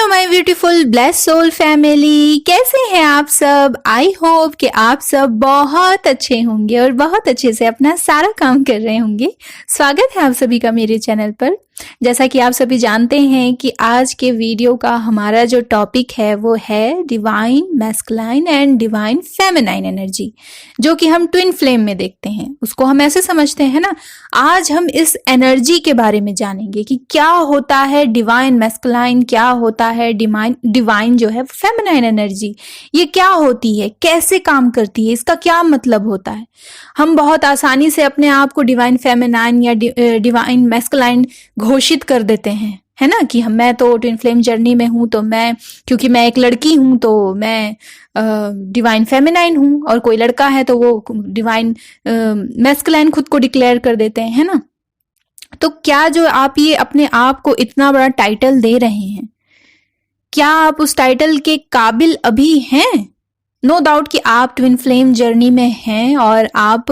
My beautiful bless soul family, कैसे हैं आप सब। आई होप कि आप सब बहुत अच्छे होंगे और बहुत अच्छे से अपना सारा काम कर रहे होंगे। स्वागत है आप सभी का मेरे चैनल पर। जैसा कि आप सभी जानते हैं कि आज के वीडियो का हमारा जो टॉपिक है वो है divine masculine and divine feminine energy, जो कि हम ट्विन फ्लेम में देखते हैं। उसको हम ऐसे समझते हैं ना। आज हम इस एनर्जी के बारे में जानेंगे कि क्या होता है डिवाइन मैस्कुलाइन, क्या होता है डिवाइन जो है फेमिनाइन एनर्जी, ये क्या होती है, कैसे काम करती है, इसका क्या मतलब होता है। हम बहुत आसानी से अपने आप को डिवाइन फेमिनाइन या डिवाइन मैस्कुलाइन घोषित कर देते हैं, है ना, कि मैं तो ट्विन फ्लेम जर्नी में हूं, तो क्योंकि मैं एक लड़की हूं तो मैं डिवाइन फेमिनाइन हूं, और कोई लड़का है तो वो डिवाइन मैस्कुलाइन खुद को डिक्लेयर कर देते हैं, है ना। तो क्या जो आप ये अपने आप को इतना बड़ा टाइटल दे रहे हैं, क्या आप उस टाइटल के काबिल अभी हैं? नो डाउट कि आप ट्विन फ्लेम जर्नी में हैं और आप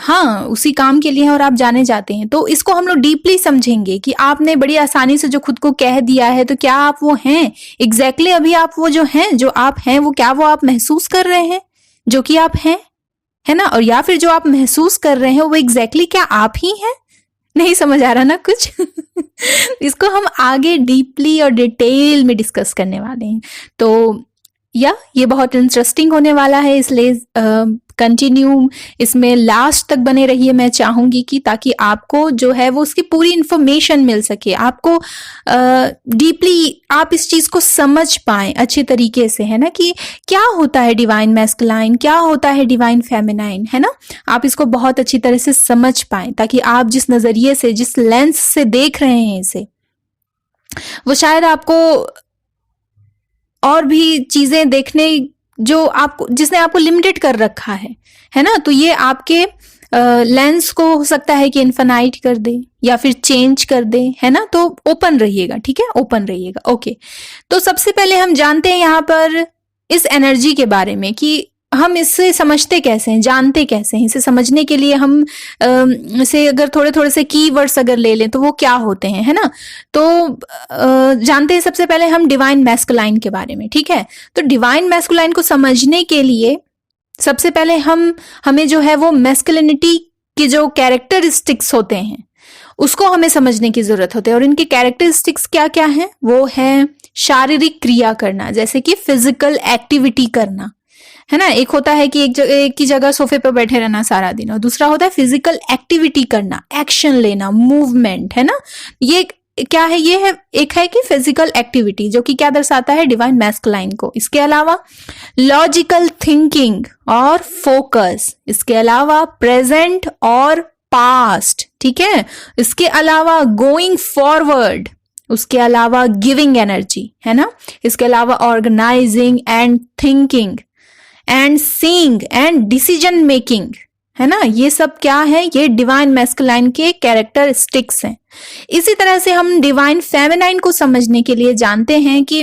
हाँ उसी काम के लिए हैं और आप जाने जाते हैं। तो इसको हम लोग डीपली समझेंगे कि आपने बड़ी आसानी से जो खुद को कह दिया है, तो क्या आप वो हैं एग्जैक्टली अभी आप वो जो हैं, जो आप हैं वो क्या वो आप महसूस कर रहे हैं जो कि आप हैं, है ना। और या फिर जो आप महसूस कर रहे हैं वो एग्जैक्टली क्या आप ही हैं? नहीं समझ आ रहा ना कुछ? इसको हम आगे डीपली और डिटेल में डिस्कस करने वाले हैं। तो ये बहुत इंटरेस्टिंग होने वाला है, इसलिए कंटिन्यू इसमें लास्ट तक बने रहिए। मैं चाहूंगी कि ताकि आपको जो है वो उसकी पूरी इंफॉर्मेशन मिल सके, आपको डीपली आप इस चीज को समझ पाएं अच्छे तरीके से, है ना, कि क्या होता है डिवाइन मैस्कुलाइन, क्या होता है डिवाइन फेमिनाइन, है ना। आप इसको बहुत अच्छी तरह से समझ पाएं ताकि आप जिस नजरिए से, जिस लेंस से देख रहे हैं इसे, वो शायद आपको और भी चीजें देखने जो आपको, जिसने आपको लिमिटेड कर रखा है ना, तो ये आपके लेंस को हो सकता है कि इन्फिनाइट कर दे या फिर चेंज कर दे, है ना। तो ओपन रहिएगा, ठीक है, ओपन रहिएगा। ओके, तो सबसे पहले हम जानते हैं यहाँ पर इस एनर्जी के बारे में कि हम इससे समझते कैसे हैं, जानते कैसे हैं। इसे समझने के लिए हम इसे अगर थोड़े थोड़े से कीवर्ड्स अगर ले लें तो वो क्या होते हैं, है ना। तो जानते हैं सबसे पहले हम डिवाइन मैस्कुलाइन के बारे में, ठीक है। तो डिवाइन मैस्कुलाइन को समझने के लिए सबसे पहले हमें जो है वो मैस्कुलिनिटी के जो कैरेक्टरिस्टिक्स होते हैं उसको हमें समझने की जरूरत होती है। और इनके कैरेक्टरिस्टिक्स क्या क्या हैं? वो है शारीरिक क्रिया करना, जैसे कि फिजिकल एक्टिविटी करना, है ना। एक होता है कि एक ही जगह सोफे पर बैठे रहना सारा दिन, और दूसरा होता है फिजिकल एक्टिविटी करना, एक्शन लेना, मूवमेंट, है ना। ये क्या है? ये है एक है कि फिजिकल एक्टिविटी, जो कि क्या दर्शाता है डिवाइन मैस्कुलाइन को। इसके अलावा लॉजिकल थिंकिंग और फोकस, इसके अलावा प्रेजेंट और पास्ट, ठीक है। इसके अलावा गोइंग फॉरवर्ड, उसके अलावा गिविंग एनर्जी, है ना। इसके अलावा organising and thinking and seeing and decision making, है ना। ये सब क्या है? ये डिवाइन मैस्कुलाइन के कैरेक्टरिस्टिक्स हैं। इसी तरह से हम डिवाइन फेमिनाइन को समझने के लिए जानते हैं कि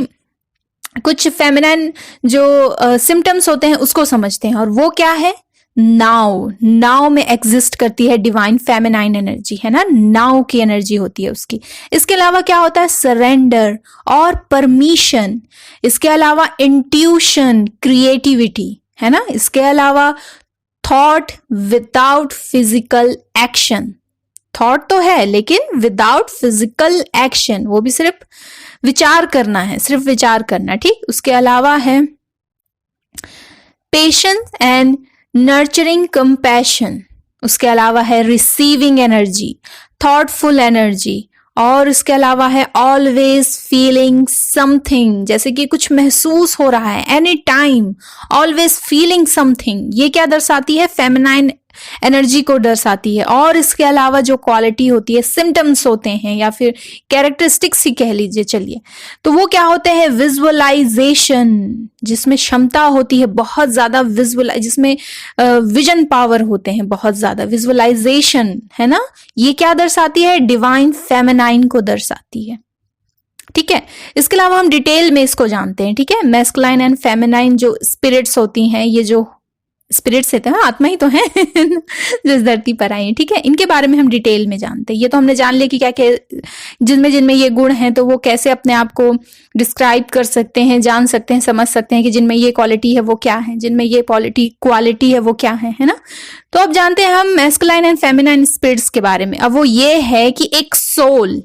कुछ फेमिनाइन जो सिम्टम्स होते हैं उसको समझते हैं, और वो क्या है? नाउ में एग्जिस्ट करती है डिवाइन फेमिनाइन एनर्जी, है ना। नाउ की एनर्जी होती है उसकी। इसके अलावा क्या होता है? सरेंडर और परमिशन। इसके अलावा इंट्यूशन, क्रिएटिविटी, है ना। इसके अलावा thought without physical action. Thought तो है लेकिन विदाउट फिजिकल एक्शन, वो भी सिर्फ विचार करना है, सिर्फ विचार करना, ठीक। उसके अलावा है पेशेंस एंड नर्चरिंग कंपैशन। उसके अलावा है रिसीविंग एनर्जी, थॉटफुल एनर्जी, और इसके अलावा है ऑलवेज फीलिंग समथिंग, जैसे कि कुछ महसूस हो रहा है, any time always feeling something. ये क्या दर्शाती है? फेमिनाइन एनर्जी को दर्शाती है। और इसके अलावा जो क्वालिटी होती है, सिम्टम्स होते हैं या फिर कैरेक्टरिस्टिक्स ही कह लीजिए, चलिए, तो वो क्या होते हैं? विजुअलाइजेशन, जिसमें क्षमता होती है बहुत ज्यादा, जिसमें विजन पावर होते हैं बहुत ज्यादा, विजुअलाइजेशन, है ना। ये क्या दर्शाती है? डिवाइन फेमिनाइन को दर्शाती है, ठीक है। इसके अलावा हम डिटेल में इसको जानते हैं, ठीक है। मैस्कुलाइन एंड फेमिनाइन जो स्पिरिट्स होती हैं, ये जो स्पिरिट्स रहते हैं, आत्मा ही तो है जो इस धरती पर आई है, ठीक है। इनके बारे में हम डिटेल में जानते हैं। ये तो हमने जान लिया कि क्या क्या जिनमें जिनमें ये गुण हैं, तो वो कैसे अपने आप को डिस्क्राइब कर सकते हैं, जान सकते हैं, समझ सकते हैं कि जिनमें ये क्वालिटी है वो क्या है, जिनमें ये क्वालिटी है वो क्या है ना। तो अब जानते हैं हम मैस्कुलाइन एंड फेमिनाइन स्पिरिट्स के बारे में। अब वो ये है कि एक सोल,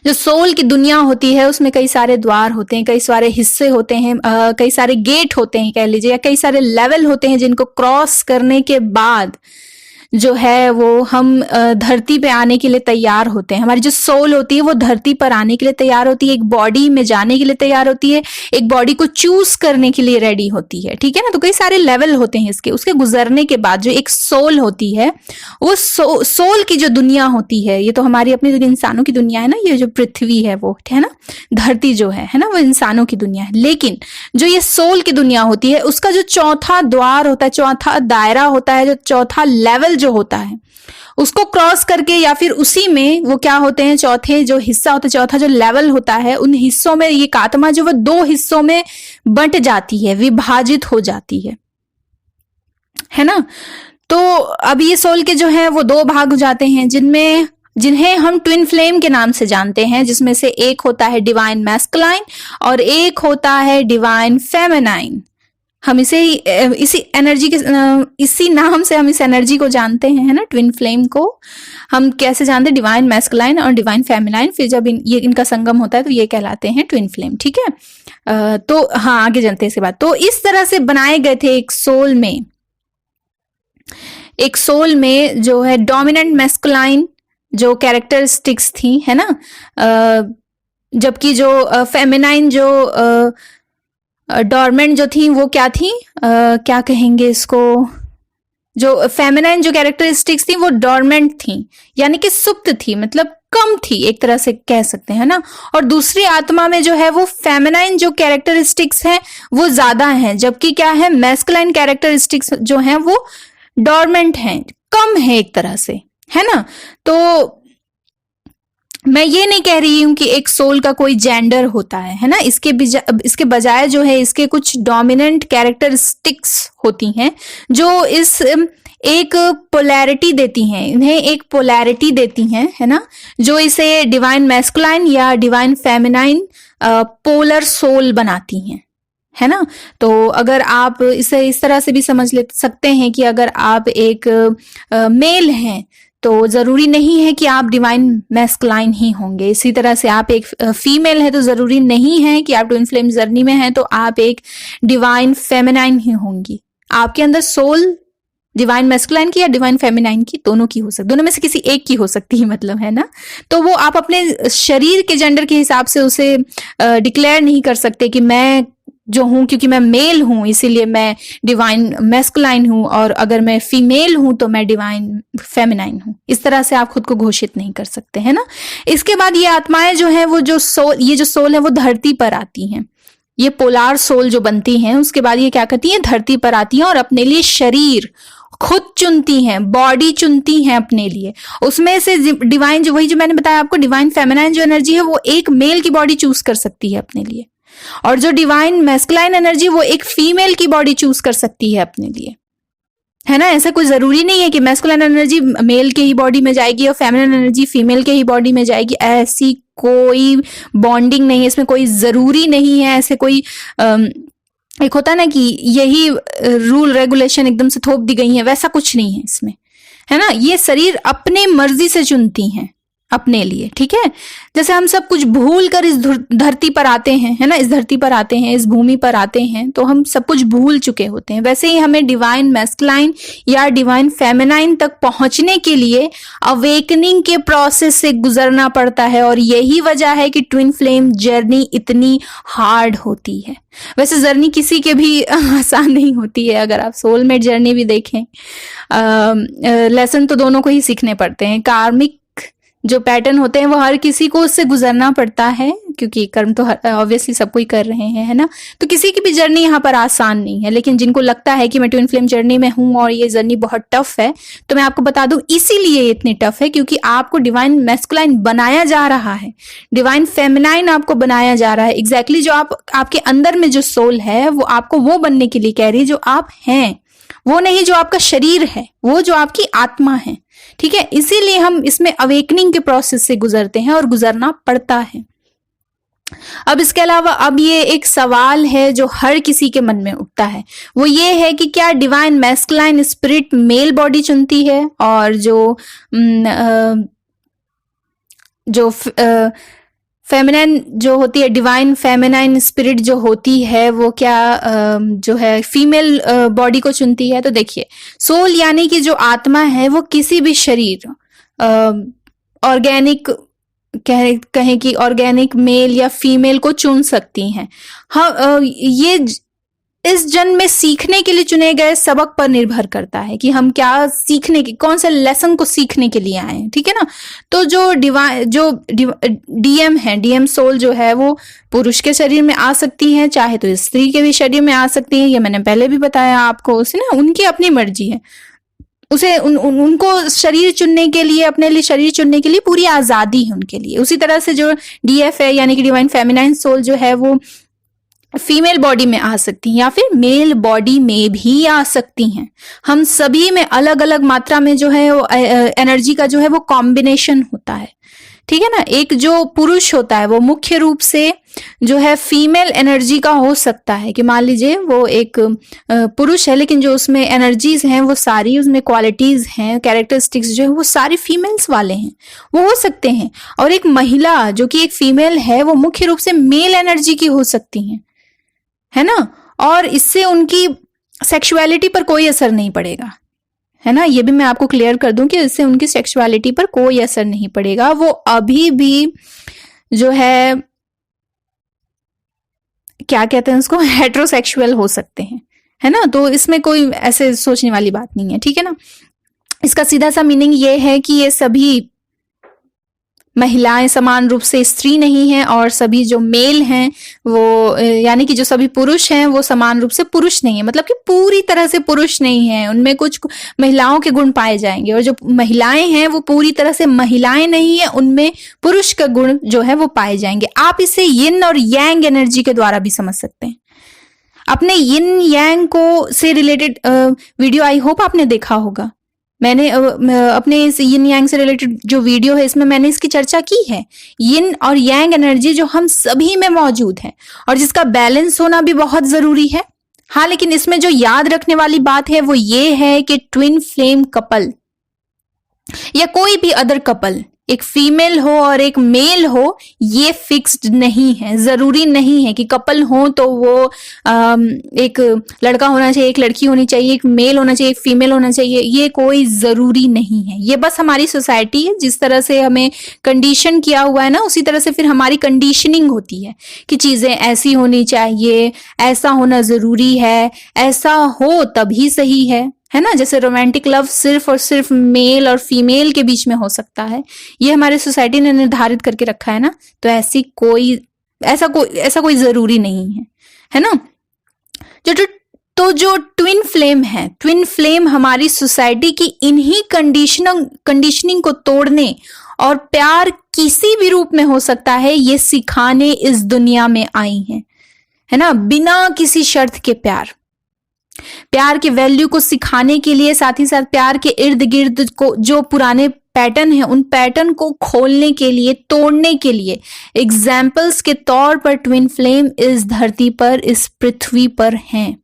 जो सोल की दुनिया होती है, उसमें कई सारे द्वार होते हैं, कई सारे हिस्से होते हैं, कई सारे गेट होते हैं कह लीजिए, या कई सारे लेवल होते हैं जिनको क्रॉस करने के बाद जो है वो हम धरती पे आने के लिए तैयार होते हैं। हमारी जो सोल होती है वो धरती पर आने के लिए तैयार होती है, एक बॉडी में जाने के लिए तैयार होती है, एक बॉडी को चूज करने के लिए रेडी होती है, ठीक है ना। तो कई सारे लेवल होते हैं इसके, उसके गुजरने के बाद जो एक सोल होती है, वो सोल की जो दुनिया होती है, ये तो हमारी अपनी इंसानों की दुनिया है ना, ये जो पृथ्वी है वो, है ना, धरती जो है ना, वो इंसानों की दुनिया है। लेकिन जो ये सोल की दुनिया होती है, उसका जो चौथा द्वार होता है, चौथा दायरा होता है, जो चौथा लेवल जो होता है, उसको क्रॉस करके या फिर उसी में वो क्या होते हैं, चौथे जो हिस्सा होता है, चौथा जो लेवल होता है, उन हिस्सों में ये आत्मा जो वो 2 हिस्सों में बंट जाती है, विभाजित हो जाती है ना। तो अब ये सोल के जो है वो 2 भाग हो जाते हैं, जिन्हें हम ट्विन फ्लेम के नाम से जानते हैं, जिसमें से एक होता है डिवाइन मैस्कुलाइन और एक होता है डिवाइन फेमिनाइन। हम इसी नाम से हम इस एनर्जी को जानते हैं, है ना। ट्विन फ्लेम को हम कैसे जानते हैं, डिवाइन मैस्कुलाइन और डिवाइन फेमिनाइन, फिर जब ये इनका संगम होता है तो ये कहलाते हैं ट्विन फ्लेम, ठीक है। तो हाँ, आगे जानते हैं इसके बाद। तो इस तरह से बनाए गए थे एक सोल में जो है डोमिनेंट मैस्कुलाइन जो कैरेक्टरिस्टिक्स थी, है ना, जबकि जो फेमिनाइन जो डॉर्मेंट जो थी वो क्या थी, क्या कहेंगे इसको, जो फेमिनाइन जो कैरेक्टरिस्टिक्स थी वो डॉर्मेंट थी, यानी कि सुप्त थी, मतलब कम थी, एक तरह से कह सकते हैं ना। और दूसरी आत्मा में जो है वो फेमिनाइन जो कैरेक्टरिस्टिक्स हैं वो ज्यादा हैं, जबकि क्या है, मैस्कुलाइन कैरेक्टरिस्टिक्स जो हैं वो डॉर्मेंट हैं, कम है एक तरह से, है ना। तो मैं ये नहीं कह रही हूं कि एक सोल का कोई जेंडर होता है ना। इसके बजाय जो है इसके कुछ डोमिनेंट कैरेक्टरिस्टिक्स होती हैं जो इस एक पोलैरिटी देती हैं, इन्हें एक पोलैरिटी देती हैं, है ना, जो इसे डिवाइन मैस्कुलाइन या डिवाइन फेमिनाइन पोलर सोल बनाती हैं, है ना। तो अगर आप इसे इस तरह से भी समझ ले सकते हैं कि अगर आप एक मेल हैं तो जरूरी नहीं है कि आप डिवाइन मैस्कुलाइन ही होंगे। इसी तरह से आप एक फीमेल है तो जरूरी नहीं है कि आप ट्विन फ्लेम जर्नी में हैं तो आप एक डिवाइन फेमिनाइन ही होंगी। आपके अंदर सोल डिवाइन मैस्कुलाइन की या डिवाइन फेमिनाइन की, दोनों की हो सकती, दोनों में से किसी एक की हो सकती है, मतलब, है ना। तो वो आप अपने शरीर के जेंडर के हिसाब से उसे डिक्लेयर नहीं कर सकते कि मैं जो हूं, क्योंकि मैं मेल हूं इसीलिए मैं डिवाइन मैस्कुलाइन हूं, और अगर मैं फीमेल हूं तो मैं डिवाइन फेमिनाइन हूं। इस तरह से आप खुद को घोषित नहीं कर सकते, है ना। इसके बाद ये आत्माएं जो है वो जो सोल है वो धरती पर आती हैं, ये पोलार सोल जो बनती हैं, उसके बाद ये क्या करती हैं, धरती पर आती हैं और अपने लिए शरीर खुद चुनती हैं, बॉडी चुनती हैं अपने लिए। उसमें से डिवाइन जो, वही जो मैंने बताया आपको, डिवाइन फेमिनाइन जो एनर्जी है वो एक मेल की बॉडी चूज कर सकती है अपने लिए, और जो डिवाइन मैस्कुलाइन एनर्जी वो एक फीमेल की बॉडी चूज कर सकती है अपने लिए, है ना। ऐसा कोई जरूरी नहीं है कि मैस्कुलाइन एनर्जी मेल के ही बॉडी में जाएगी और फेमिनिन एनर्जी फीमेल के ही बॉडी में जाएगी, ऐसी कोई बॉन्डिंग नहीं है, इसमें कोई जरूरी नहीं है। ऐसे कोई एक होता है ना कि यही रूल रेगुलेशन एकदम से थोप दी गई है, वैसा कुछ नहीं है इसमें, है ना। ये शरीर अपने मर्जी से चुनती हैं अपने लिए, ठीक है। जैसे हम सब कुछ भूल कर इस धरती पर आते हैं, है ना, इस धरती पर आते हैं, इस भूमि पर आते हैं, तो हम सब कुछ भूल चुके होते हैं। वैसे ही हमें डिवाइन मैस्कुलाइन या डिवाइन फेमिनाइन तक पहुंचने के लिए अवेकनिंग के प्रोसेस से गुजरना पड़ता है, और यही वजह है कि ट्विन फ्लेम जर्नी इतनी हार्ड होती है। वैसे जर्नी किसी के भी आसान नहीं होती है। अगर आप सोलमेट जर्नी भी देखें, लेसन तो दोनों को ही सीखने पड़ते हैं। कार्मिक जो पैटर्न होते हैं वो हर किसी को उससे गुजरना पड़ता है, क्योंकि कर्म तो ऑब्वियसली सब कोई कर रहे हैं, है ना। तो किसी की भी जर्नी यहाँ पर आसान नहीं है। लेकिन जिनको लगता है कि मैं ट्विन फ्लेम जर्नी में हूँ और ये जर्नी बहुत टफ है, तो मैं आपको बता दूं इसीलिए इतनी टफ है क्योंकि आपको डिवाइन मैस्कुलाइन बनाया जा रहा है, डिवाइन फेमिनाइन आपको बनाया जा रहा है। एग्जैक्टली जो आपके अंदर में जो सोल है वो आपको वो बनने के लिए कह रही है जो आप हैं। वो नहीं जो आपका शरीर है, वो जो आपकी आत्मा है। ठीक है, इसीलिए हम इसमें अवेकनिंग के प्रोसेस से गुजरते हैं और गुजरना पड़ता है। अब इसके अलावा अब ये एक सवाल है जो हर किसी के मन में उठता है, वो ये है कि क्या divine masculine spirit male body चुनती है और जो फेमिनाइन जो होती है, डिवाइन फेमिनाइन स्पिरिट जो होती है, वो क्या जो है फीमेल बॉडी को चुनती है? तो देखिए, सोल यानी कि जो आत्मा है वो किसी भी शरीर, ऑर्गेनिक कहें कि ऑर्गेनिक मेल या फीमेल को चुन सकती हैं। हाँ, ये इस जन्म में सीखने के लिए चुने गए सबक पर निर्भर करता है कि हम क्या सीखने की, कौन से लेसन को सीखने के लिए आए हैं। ठीक है ना, तो जो डीएम है, डीएम सोल जो है वो पुरुष के शरीर में आ सकती हैं, चाहे तो स्त्री के भी शरीर में आ सकती हैं। ये मैंने पहले भी बताया आपको, उसे ना उनकी अपनी मर्जी है, उसे उनको शरीर चुनने के लिए, अपने लिए शरीर चुनने के लिए पूरी आजादी है उनके लिए। उसी तरह से जो डीएफ है यानी कि डिवाइन फेमिनाइन सोल जो है वो फीमेल बॉडी में आ सकती हैं या फिर मेल बॉडी में भी आ सकती हैं। हम सभी में अलग अलग मात्रा में जो है वो एनर्जी का जो है वो कॉम्बिनेशन होता है। ठीक है ना, एक जो पुरुष होता है वो मुख्य रूप से जो है फीमेल एनर्जी का हो सकता है, कि मान लीजिए वो एक पुरुष है लेकिन जो उसमें एनर्जीज हैं वो सारी, उसमें क्वालिटीज हैं, कैरेक्टरिस्टिक्स जो है वो सारी फीमेल्स वाले हैं, वो हो सकते हैं। और एक महिला जो कि एक फीमेल है वो मुख्य रूप से मेल एनर्जी की हो सकती है ना, और इससे उनकी सेक्सुअलिटी पर कोई असर नहीं पड़ेगा, है ना। ये भी मैं आपको क्लियर कर दूं कि इससे उनकी सेक्सुअलिटी पर कोई असर नहीं पड़ेगा, वो अभी भी जो है क्या कहते हैं उसको, हेट्रोसेक्सुअल हो सकते हैं, है ना। तो इसमें कोई ऐसे सोचने वाली बात नहीं है। ठीक है ना, इसका सीधा सा मीनिंग ये है कि ये सभी महिलाएं समान रूप से स्त्री नहीं हैं और सभी जो मेल हैं वो यानी कि जो सभी पुरुष हैं वो समान रूप से पुरुष नहीं है, मतलब कि पूरी तरह से पुरुष नहीं है, उनमें कुछ महिलाओं के गुण पाए जाएंगे। और जो महिलाएं हैं वो पूरी तरह से महिलाएं नहीं है, उनमें पुरुष का गुण जो है वो पाए जाएंगे। आप इसे यिन और यांग एनर्जी के द्वारा भी समझ सकते हैं। अपने यिन यांग को से रिलेटेड वीडियो आई होप आपने देखा होगा। मैंने अपने इस यिन यांग से रिलेटेड जो वीडियो है इसमें मैंने इसकी चर्चा की है। यिन और यांग एनर्जी जो हम सभी में मौजूद है और जिसका बैलेंस होना भी बहुत जरूरी है। हाँ, लेकिन इसमें जो याद रखने वाली बात है वो ये है कि ट्विन फ्लेम कपल या कोई भी अदर कपल, एक फीमेल हो और एक मेल हो, ये फिक्स्ड नहीं है। जरूरी नहीं है कि कपल हो तो वो एक लड़का होना चाहिए, एक लड़की होनी चाहिए, एक मेल होना चाहिए, एक फीमेल होना चाहिए, ये कोई जरूरी नहीं है। ये बस हमारी सोसाइटी है, जिस तरह से हमें कंडीशन किया हुआ है ना, उसी तरह से फिर हमारी कंडीशनिंग होती है कि चीजें ऐसी होनी चाहिए, ऐसा होना जरूरी है, ऐसा हो तभी सही है ना। जैसे रोमांटिक लव सिर्फ और सिर्फ मेल और फीमेल के बीच में हो सकता है, ये हमारे सोसाइटी ने निर्धारित करके रखा है ना। तो ऐसा कोई जरूरी नहीं है ना। जो ट्विन फ्लेम है, ट्विन फ्लेम हमारी सोसाइटी की इन्हीं कंडीशनिंग को तोड़ने और प्यार किसी भी रूप में हो सकता है ये सिखाने इस दुनिया में आई है ना, बिना किसी शर्त के प्यार के वैल्यू को सिखाने के लिए, साथ ही साथ प्यार के इर्द गिर्द को जो पुराने पैटर्न है उन पैटर्न को खोलने के लिए, तोड़ने के लिए एग्जाम्पल्स के तौर पर ट्विन फ्लेम इस धरती पर, इस पृथ्वी पर हैं।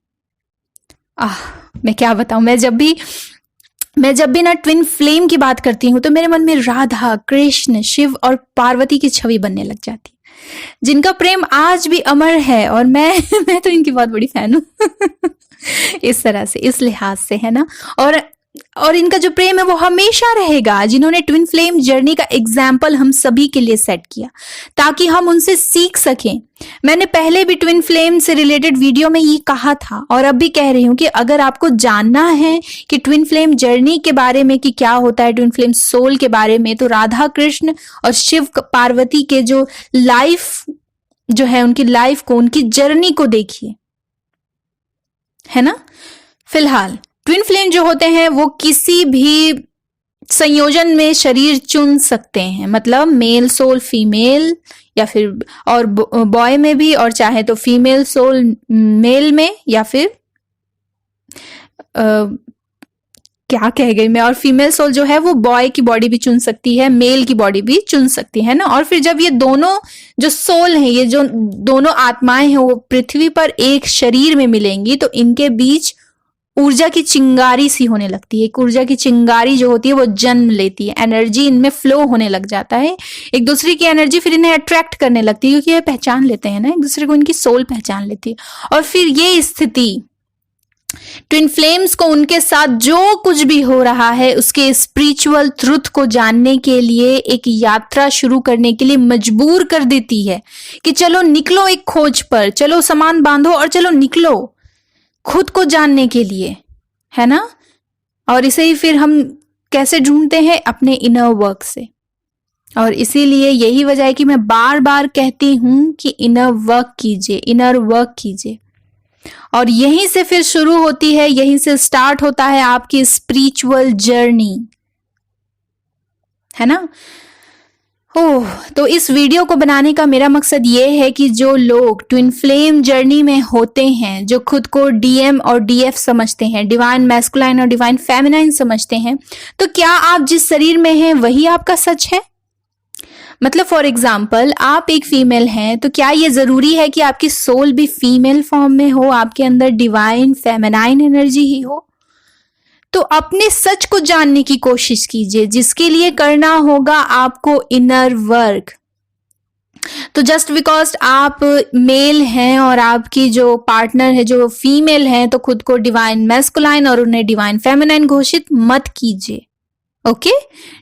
मैं क्या बताऊं, मैं जब भी ना ट्विन फ्लेम की बात करती हूं तो मेरे मन में राधा, कृष्ण, शिव और पार्वती की छवि बनने लग जाती है, जिनका प्रेम आज भी अमर है। और मैं तो इनकी बहुत बड़ी फैन हूं इस तरह से, इस लिहाज से, है ना। और इनका जो प्रेम है वो हमेशा रहेगा, जिन्होंने ट्विन फ्लेम जर्नी का एग्जाम्पल हम सभी के लिए सेट किया ताकि हम उनसे सीख सकें। मैंने पहले भी ट्विन फ्लेम से रिलेटेड वीडियो में ये कहा था और अब भी कह रही हूं कि अगर आपको जानना है कि ट्विन फ्लेम जर्नी के बारे में कि क्या होता है, ट्विन फ्लेम सोल के बारे में, तो राधा कृष्ण और शिव पार्वती के जो लाइफ जो है, उनकी लाइफ को, उनकी जर्नी को देखिए, है ना। फिलहाल ट्विन फ्लेम जो होते हैं वो किसी भी संयोजन में शरीर चुन सकते हैं, मतलब मेल सोल फीमेल, या फिर और बॉय में भी, और चाहे तो फीमेल सोल मेल में, या फिर क्या कह गई मैं, और फीमेल सोल जो है वो बॉय की बॉडी भी चुन सकती है, मेल की बॉडी भी चुन सकती है ना। और फिर जब ये दोनों जो सोल हैं, ये जो दोनों आत्माएं हैं, वो पृथ्वी पर एक शरीर में मिलेंगी तो इनके बीच ऊर्जा की चिंगारी सी होने लगती है। एक ऊर्जा की चिंगारी जो होती है वो जन्म लेती है, एनर्जी इनमें फ्लो होने लग जाता है, एक दूसरे की एनर्जी फिर इन्हें अट्रैक्ट करने लगती है, क्योंकि ये पहचान लेते हैं ना एक दूसरे को, इनकी सोल पहचान लेती है। और फिर ये स्थिति ट्विन फ्लेम्स को उनके साथ जो कुछ भी हो रहा है उसके स्पिरिचुअल ट्रुथ को जानने के लिए एक यात्रा शुरू करने के लिए मजबूर कर देती है कि चलो निकलो एक खोज पर, चलो सामान बांधो और चलो निकलो खुद को जानने के लिए, है ना। और इसे ही फिर हम कैसे ढूंढते हैं, अपने इनर वर्क से। और इसीलिए यही वजह है कि मैं बार बार कहती हूं कि इनर वर्क कीजिए, इनर वर्क कीजिए। और यहीं से फिर शुरू होती है, यहीं से स्टार्ट होता है आपकी स्पिरिचुअल जर्नी, है ना। ओह, तो इस वीडियो को बनाने का मेरा मकसद ये है कि जो लोग ट्विन फ्लेम जर्नी में होते हैं, जो खुद को डीएम और डीएफ समझते हैं, डिवाइन मैस्कुलाइन और डिवाइन फेमिनाइन समझते हैं, तो क्या आप जिस शरीर में हैं वही आपका सच है? मतलब फॉर एग्जाम्पल आप एक फीमेल हैं, तो क्या ये जरूरी है कि आपकी सोल भी फीमेल फॉर्म में हो, आपके अंदर डिवाइन फेमिनाइन एनर्जी ही हो? तो अपने सच को जानने की कोशिश कीजिए, जिसके लिए करना होगा आपको इनर वर्क। तो जस्ट बिकॉज आप मेल हैं और आपकी जो पार्टनर है जो फीमेल है, तो खुद को डिवाइन मैस्कुलाइन और उन्हें डिवाइन फेमिनाइन घोषित मत कीजिए। ओके,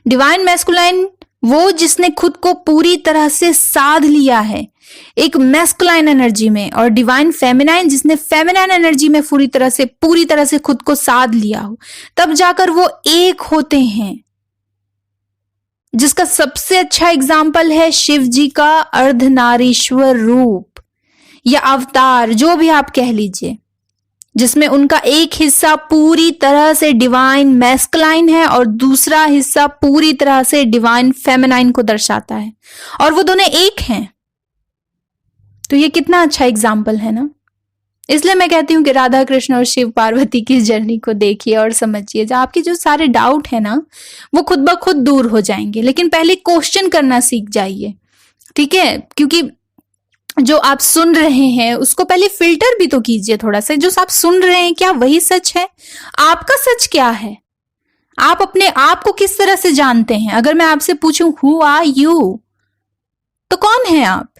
डिवाइन मैस्कुलाइन वो जिसने खुद को पूरी तरह से साध लिया है एक मैस्कुलाइन एनर्जी में, और डिवाइन फेमिनाइन जिसने फेमिनाइन एनर्जी में पूरी तरह से खुद को साध लिया हो, तब जाकर वो एक होते हैं। जिसका सबसे अच्छा एग्जाम्पल है शिव जी का अर्धनारीश्वर रूप या अवतार, जो भी आप कह लीजिए, जिसमें उनका एक हिस्सा पूरी तरह से डिवाइन मैस्कुलाइन है और दूसरा हिस्सा पूरी तरह से डिवाइन फेमिनाइन को दर्शाता है, और वो दोनों एक हैं। तो ये कितना अच्छा एग्जाम्पल है ना। इसलिए मैं कहती हूँ कि राधा कृष्ण और शिव पार्वती की जर्नी को देखिए और समझिए, जब आपके जो सारे डाउट है ना वो खुद ब खुद दूर हो जाएंगे। लेकिन पहले क्वेश्चन करना सीख जाइए, ठीक है, क्योंकि जो आप सुन रहे हैं उसको पहले फिल्टर भी तो कीजिए थोड़ा सा। जो आप सुन रहे हैं क्या वही सच है? आपका सच क्या है? आप अपने आप को किस तरह से जानते हैं? अगर मैं आपसे पूछूं हु आर यू, तो कौन है आप?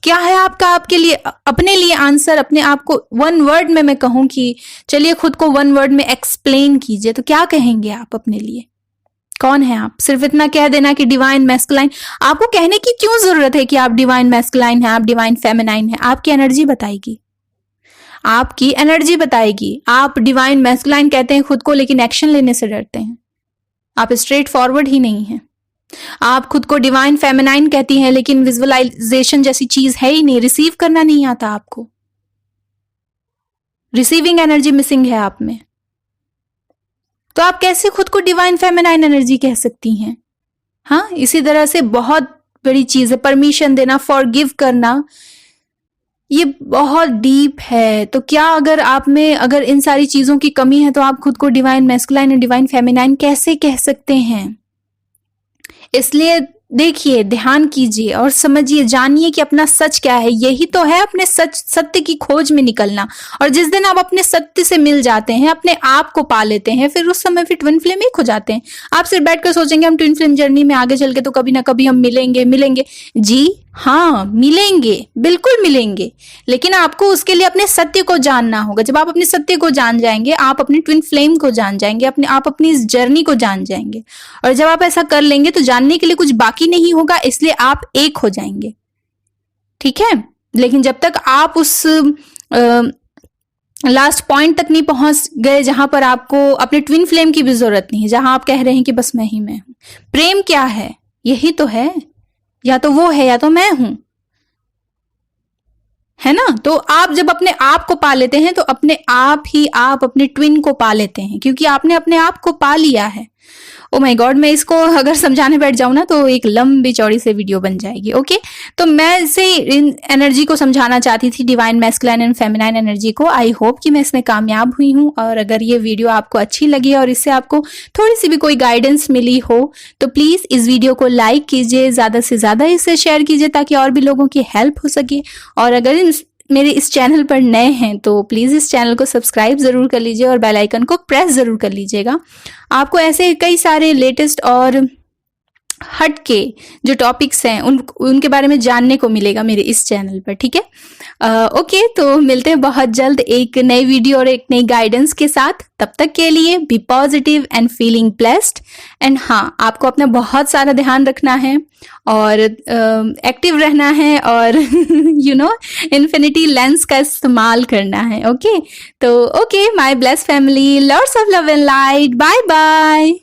क्या है आपका, आपके लिए, अपने लिए आंसर? अपने आप को वन वर्ड में मैं कहूं कि चलिए खुद को वन वर्ड में एक्सप्लेन कीजिए, तो क्या कहेंगे आप अपने लिए? कौन है आप? सिर्फ इतना कह देना कि डिवाइन मैस्कुलाइन। आपको कहने की क्यों जरूरत है कि आप डिवाइन मैस्कुलाइन हैं, आप डिवाइन फेमिनाइन हैं? आपकी एनर्जी बताएगी, आपकी एनर्जी बताएगी। आप डिवाइन मैस्कुलाइन कहते हैं खुद को, लेकिन एक्शन लेने से डरते हैं, आप स्ट्रेट फॉरवर्ड ही नहीं है। आप खुद को डिवाइन फेमिनाइन कहती हैं, लेकिन विजुअलाइजेशन जैसी चीज है ही नहीं, रिसीव करना नहीं आता आपको, रिसीविंग एनर्जी मिसिंग है आप में। तो आप कैसे खुद को डिवाइन फेमिनाइन एनर्जी कह सकती हैं? हाँ, इसी तरह से बहुत बड़ी चीज है परमिशन देना, फॉरगिव करना, ये बहुत डीप है। तो क्या अगर आप में अगर इन सारी चीजों की कमी है, तो आप खुद को डिवाइन मैस्कुलाइन और डिवाइन फेमिनाइन कैसे कह सकते हैं? इसलिए देखिए, ध्यान कीजिए और समझिए, जानिए कि अपना सच क्या है। यही तो है अपने सत्य की खोज में निकलना। और जिस दिन आप अपने सत्य से मिल जाते हैं, अपने आप को पा लेते हैं, फिर उस समय फिर ट्विन फ्लेम एक हो जाते हैं। आप सिर्फ बैठकर सोचेंगे हम ट्विन फ्लेम जर्नी में आगे चल के तो कभी ना कभी हम मिलेंगे। जी हाँ, मिलेंगे, बिल्कुल मिलेंगे, लेकिन आपको उसके लिए अपने सत्य को जानना होगा। जब आप अपने सत्य को जान जाएंगे, आप अपने ट्विन फ्लेम को जान जाएंगे, आप अपनी इस जर्नी को जान जाएंगे। और जब आप ऐसा कर लेंगे तो जानने के लिए कुछ बाकी नहीं होगा, इसलिए आप एक हो जाएंगे, ठीक है। लेकिन जब तक आप उस लास्ट पॉइंट तक नहीं पहुंच गए जहां पर आपको अपने ट्विन फ्लेम की भी जरूरत नहीं है, जहां आप कह रहे हैं कि बस मैं ही मैं हूं। प्रेम क्या है? यही तो है, या तो वो है या तो मैं हूं, है ना। तो आप जब अपने आप को पा लेते हैं, तो अपने आप ही आप अपने ट्विन को पा लेते हैं, क्योंकि आपने अपने आप को पा लिया है। ओ माय गॉड, मैं इसको अगर समझाने बैठ जाऊं ना तो एक लंबी चौड़ी से वीडियो बन जाएगी। ओके, तो मैं इसे इन एनर्जी को समझाना चाहती थी, divine masculine and feminine energy को। आई होप कि मैं इसमें कामयाब हुई हूँ, और अगर ये वीडियो आपको अच्छी लगी और इससे आपको थोड़ी सी भी कोई गाइडेंस मिली हो तो प्लीज इस वीडियो को लाइक कीजिए, ज्यादा से ज्यादा इसे शेयर कीजिए ताकि और भी लोगों की हेल्प हो सके। और अगर मेरे इस चैनल पर नए हैं तो प्लीज इस चैनल को सब्सक्राइब जरूर कर लीजिए और बेल आइकन को प्रेस जरूर कर लीजिएगा। आपको ऐसे कई सारे लेटेस्ट और हट के जो टॉपिक्स हैं उनके बारे में जानने को मिलेगा मेरे इस चैनल पर, ठीक है। ओके, तो मिलते हैं बहुत जल्द एक नई वीडियो और एक नई गाइडेंस के साथ। तब तक के लिए be positive and feeling blessed. And हाँ, आपको अपना बहुत सारा ध्यान रखना है और एक्टिव रहना है और इन्फिनिटी लेंस का इस्तेमाल करना है। ओके, तो okay my blessed family, lots of love and light, bye bye.